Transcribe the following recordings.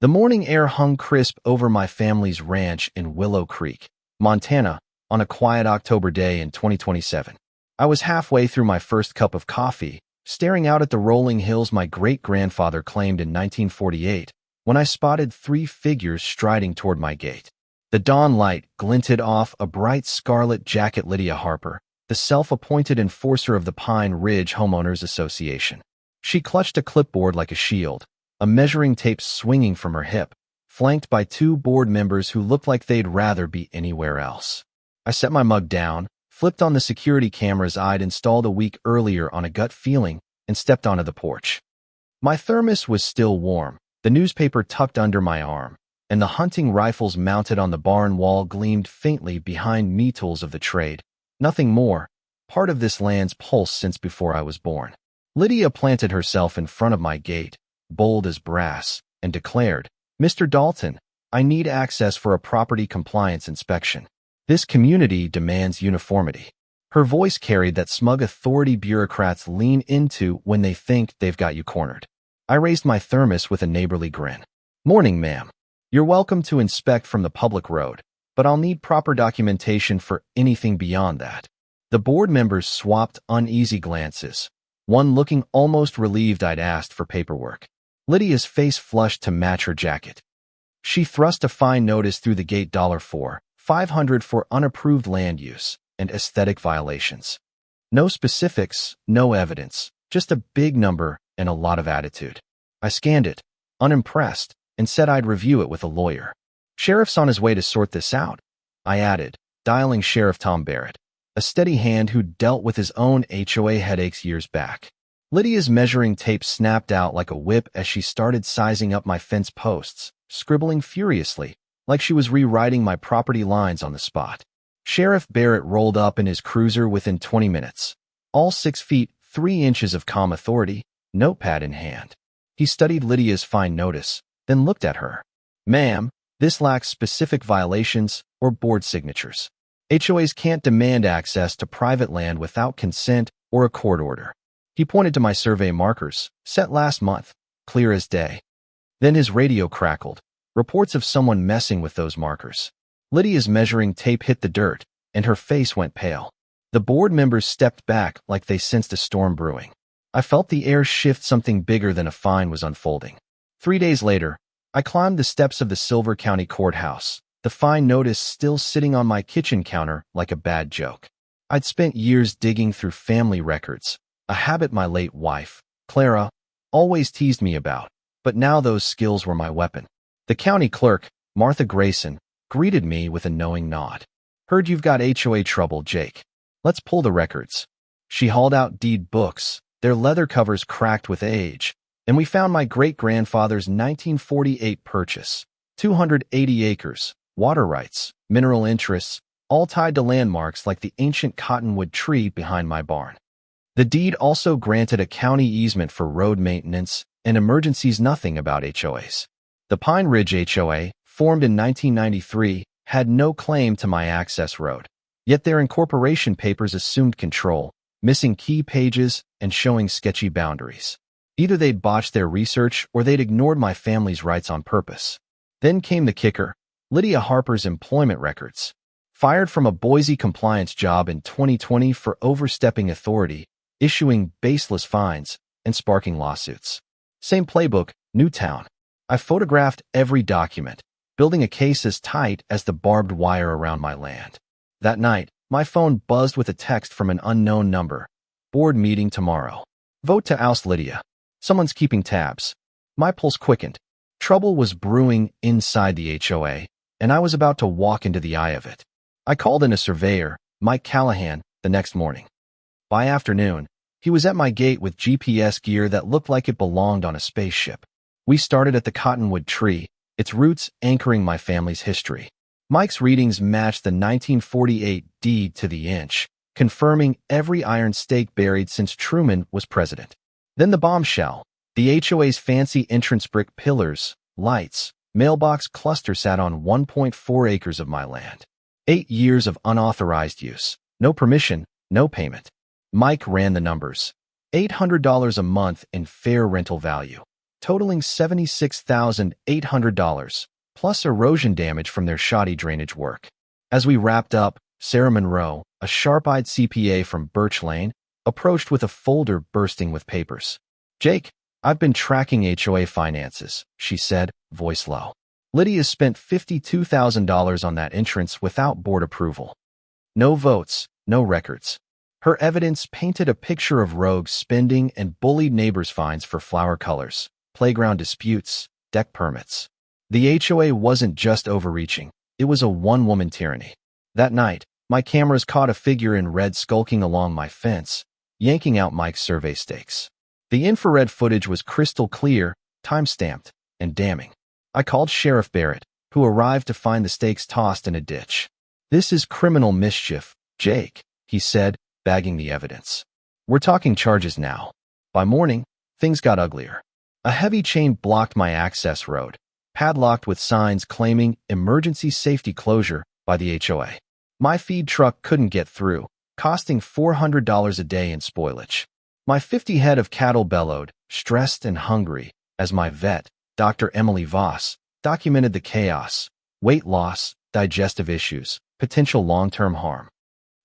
The morning air hung crisp over my family's ranch in Willow Creek, Montana, on a quiet October day in 2027. I was halfway through my first cup of coffee, staring out at the rolling hills my great-grandfather claimed in 1948, when I spotted three figures striding toward my gate. The dawn light glinted off a bright scarlet jacket. Lydia Harper, the self-appointed enforcer of the Pine Ridge Homeowners Association. She clutched a clipboard like a shield, a measuring tape swinging from her hip, flanked by two board members who looked like they'd rather be anywhere else. I set my mug down, flipped on the security cameras I'd installed a week earlier on a gut feeling, and stepped onto the porch. My thermos was still warm, the newspaper tucked under my arm, and the hunting rifles mounted on the barn wall gleamed faintly behind me. Tools of the trade. Nothing more, part of this land's pulse since before I was born. Lydia planted herself in front of my gate, bold as brass, and declared, "Mr. Dalton, I need access for a property compliance inspection. This community demands uniformity." Her voice carried that smug authority bureaucrats lean into when they think they've got you cornered. I raised my thermos with a neighborly grin. "Morning, ma'am. You're welcome to inspect from the public road, but I'll need proper documentation for anything beyond that." The board members swapped uneasy glances, one looking almost relieved I'd asked for paperwork. Lydia's face flushed to match her jacket. She thrust a fine notice through the gate: $500 for unapproved land use and aesthetic violations. No specifics, no evidence, just a big number and a lot of attitude. I scanned it, unimpressed, and said I'd review it with a lawyer. "Sheriff's on his way to sort this out," I added, dialing Sheriff Tom Barrett, a steady hand who'd dealt with his own HOA headaches years back. Lydia's measuring tape snapped out like a whip as she started sizing up my fence posts, scribbling furiously, like she was rewriting my property lines on the spot. Sheriff Barrett rolled up in his cruiser within 20 minutes, all 6 feet 3 inches of calm authority, notepad in hand. He studied Lydia's fine notice, then looked at her. "Ma'am, this lacks specific violations or board signatures. HOAs can't demand access to private land without consent or a court order." He pointed to my survey markers, set last month, clear as day. Then his radio crackled, reports of someone messing with those markers. Lydia's measuring tape hit the dirt, and her face went pale. The board members stepped back like they sensed a storm brewing. I felt the air shift. Something bigger than a fine was unfolding. 3 days later, I climbed the steps of the Silver County Courthouse, the fine notice still sitting on my kitchen counter like a bad joke. I'd spent years digging through family records, a habit my late wife, Clara, always teased me about, but now those skills were my weapon. The county clerk, Martha Grayson, greeted me with a knowing nod. "Heard you've got HOA trouble, Jake. Let's pull the records." She hauled out deed books, their leather covers cracked with age, and we found my great-grandfather's 1948 purchase, 280 acres, water rights, mineral interests, all tied to landmarks like the ancient cottonwood tree behind my barn. The deed also granted a county easement for road maintenance and emergencies. Nothing about HOAs. The Pine Ridge HOA, formed in 1993, had no claim to my access road, yet their incorporation papers assumed control, missing key pages and showing sketchy boundaries. Either they'd botched their research or they'd ignored my family's rights on purpose. Then came the kicker: Lydia Harper's employment records. Fired from a Boise compliance job in 2020 for overstepping authority, issuing baseless fines, and sparking lawsuits. Same playbook, new town. I photographed every document, building a case as tight as the barbed wire around my land. That night, my phone buzzed with a text from an unknown number. "Board meeting tomorrow. Vote to oust Lydia. Someone's keeping tabs." My pulse quickened. Trouble was brewing inside the HOA, and I was about to walk into the eye of it. I called in a surveyor, Mike Callahan, the next morning. By afternoon, he was at my gate with GPS gear that looked like it belonged on a spaceship. We started at the cottonwood tree, its roots anchoring my family's history. Mike's readings matched the 1948 deed to the inch, confirming every iron stake buried since Truman was president. Then the bombshell: the HOA's fancy entrance brick pillars, lights, mailbox cluster sat on 1.4 acres of my land. 8 years of unauthorized use, no permission, no payment. Mike ran the numbers. $800 a month in fair rental value. totaling $76,800, plus erosion damage from their shoddy drainage work. As we wrapped up, Sarah Monroe, a sharp-eyed CPA from Birch Lane, approached with a folder bursting with papers. "Jake, I've been tracking HOA finances," she said, voice low. "Lydia spent $52,000 on that entrance without board approval. No votes, no records." Her evidence painted a picture of rogue spending and bullied neighbors' fines for flower colors, playground disputes, deck permits. The HOA wasn't just overreaching, it was a one-woman tyranny. That night, my cameras caught a figure in red skulking along my fence, yanking out Mike's survey stakes. The infrared footage was crystal clear, time-stamped, and damning. I called Sheriff Barrett, who arrived to find the stakes tossed in a ditch. "This is criminal mischief, Jake," he said, bagging the evidence. "We're talking charges now." By morning, things got uglier. A heavy chain blocked my access road, padlocked with signs claiming emergency safety closure by the HOA. My feed truck couldn't get through, costing $400 a day in spoilage. My 50 head of cattle bellowed, stressed and hungry, as my vet, Dr. Emily Voss, documented the chaos: weight loss, digestive issues, potential long-term harm.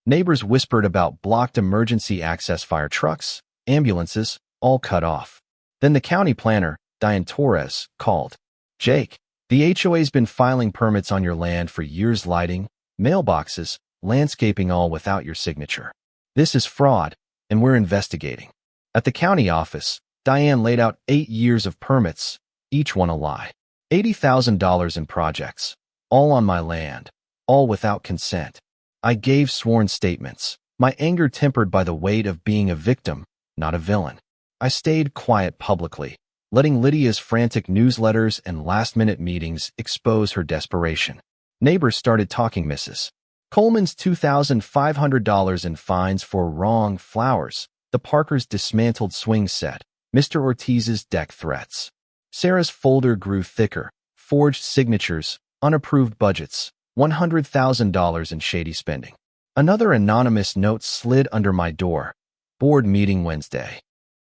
Neighbors whispered about blocked emergency access fire trucks, ambulances, all cut off. Then the county planner, Diane Torres, called. "Jake, the HOA's been filing permits on your land for years, lighting, mailboxes, landscaping, all without your signature. This is fraud, and we're investigating." At the county office, Diane laid out 8 years of permits, each one a lie. $80,000 in projects, all on my land, all without consent. I gave sworn statements, my anger tempered by the weight of being a victim, not a villain. I stayed quiet publicly, letting Lydia's frantic newsletters and last-minute meetings expose her desperation. Neighbors started talking. Mrs. Coleman's $2,500 in fines for wrong flowers, the Parkers' dismantled swing set, Mr. Ortiz's deck threats. Sarah's folder grew thicker, forged signatures, unapproved budgets, $100,000 in shady spending. Another anonymous note slid under my door. "Board meeting Wednesday.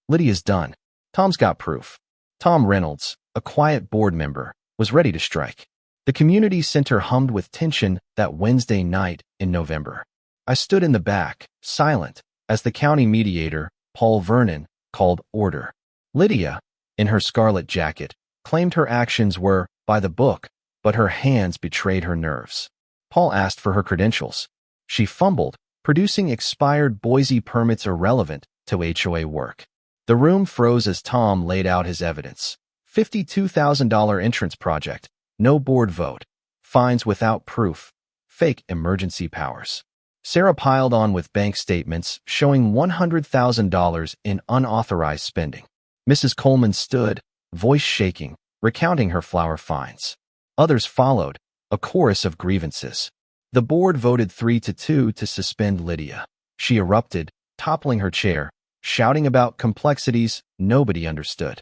Lydia's done. Tom's got proof." Tom Reynolds, a quiet board member, was ready to strike. The community center hummed with tension that Wednesday night in November. I stood in the back, silent, as the county mediator, Paul Vernon, called order. Lydia, in her scarlet jacket, claimed her actions were by the book, but her hands betrayed her nerves. Paul asked for her credentials. She fumbled, producing expired Boise permits irrelevant to HOA work. The room froze as Tom laid out his evidence. $52,000 entrance project, no board vote, fines without proof, fake emergency powers. Sarah piled on with bank statements showing $100,000 in unauthorized spending. Mrs. Coleman stood, voice shaking, recounting her flower fines. Others followed, a chorus of grievances. The board voted 3-2 to suspend Lydia. She erupted, toppling her chair, shouting about complexities nobody understood.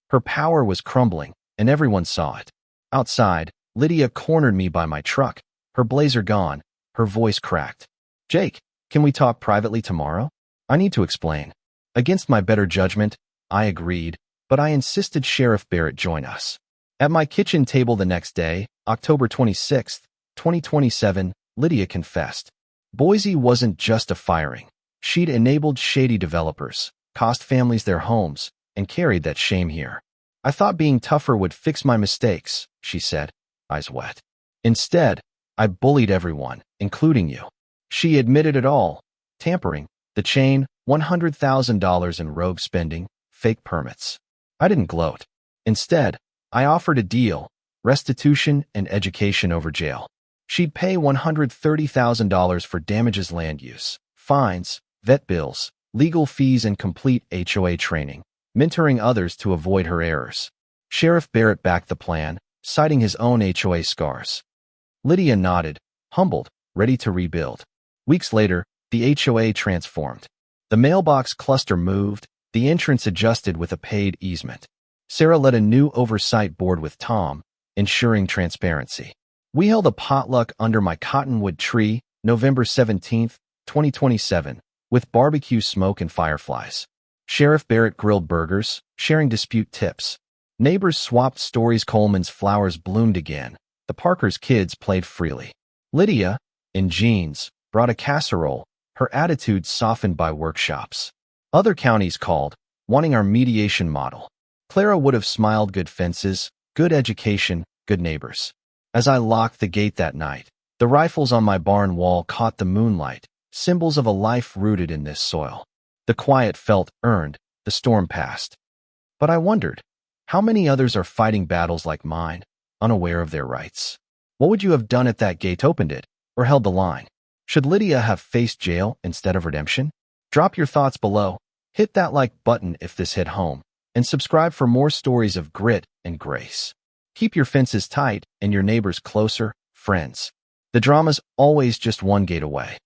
Her power was crumbling, and everyone saw it. Outside, Lydia cornered me by my truck, her blazer gone, her voice cracked. "Jake, can we talk privately tomorrow? I need to explain." Against my better judgment, I agreed, but I insisted Sheriff Barrett join us. At my kitchen table the next day, October 26, 2027, Lydia confessed. Boise wasn't just a firing. She'd enabled shady developers, cost families their homes, and carried that shame here. "I thought being tougher would fix my mistakes," she said, eyes wet. "Instead, I bullied everyone, including you." She admitted it all: tampering, the chain, $100,000 in rogue spending, fake permits. I didn't gloat. Instead, I offered a deal: restitution and education over jail. She'd pay $130,000 for damages, land use, fines, vet bills, legal fees, and complete HOA training, mentoring others to avoid her errors. Sheriff Barrett backed the plan, citing his own HOA scars. Lydia nodded, humbled, ready to rebuild. Weeks later, the HOA transformed. The mailbox cluster moved, the entrance adjusted with a paid easement. Sarah led a new oversight board with Tom, ensuring transparency. We held a potluck under my cottonwood tree, November 17, 2027, with barbecue smoke and fireflies. Sheriff Barrett grilled burgers, sharing dispute tips. Neighbors swapped stories. Coleman's flowers bloomed again. The Parkers' kids played freely. Lydia, in jeans, brought a casserole, her attitude softened by workshops. Other counties called, wanting our mediation model. Clara would have smiled. Good fences, good education, good neighbors. As I locked the gate that night, the rifles on my barn wall caught the moonlight, symbols of a life rooted in this soil. The quiet felt earned, the storm passed. But I wondered, how many others are fighting battles like mine, unaware of their rights? What would you have done if that gate opened it, or held the line? Should Lydia have faced jail instead of redemption? Drop your thoughts below, hit that like button if this hit home, and subscribe for more stories of grit and grace. Keep your fences tight and your neighbors closer, friends. The drama's always just one gate away.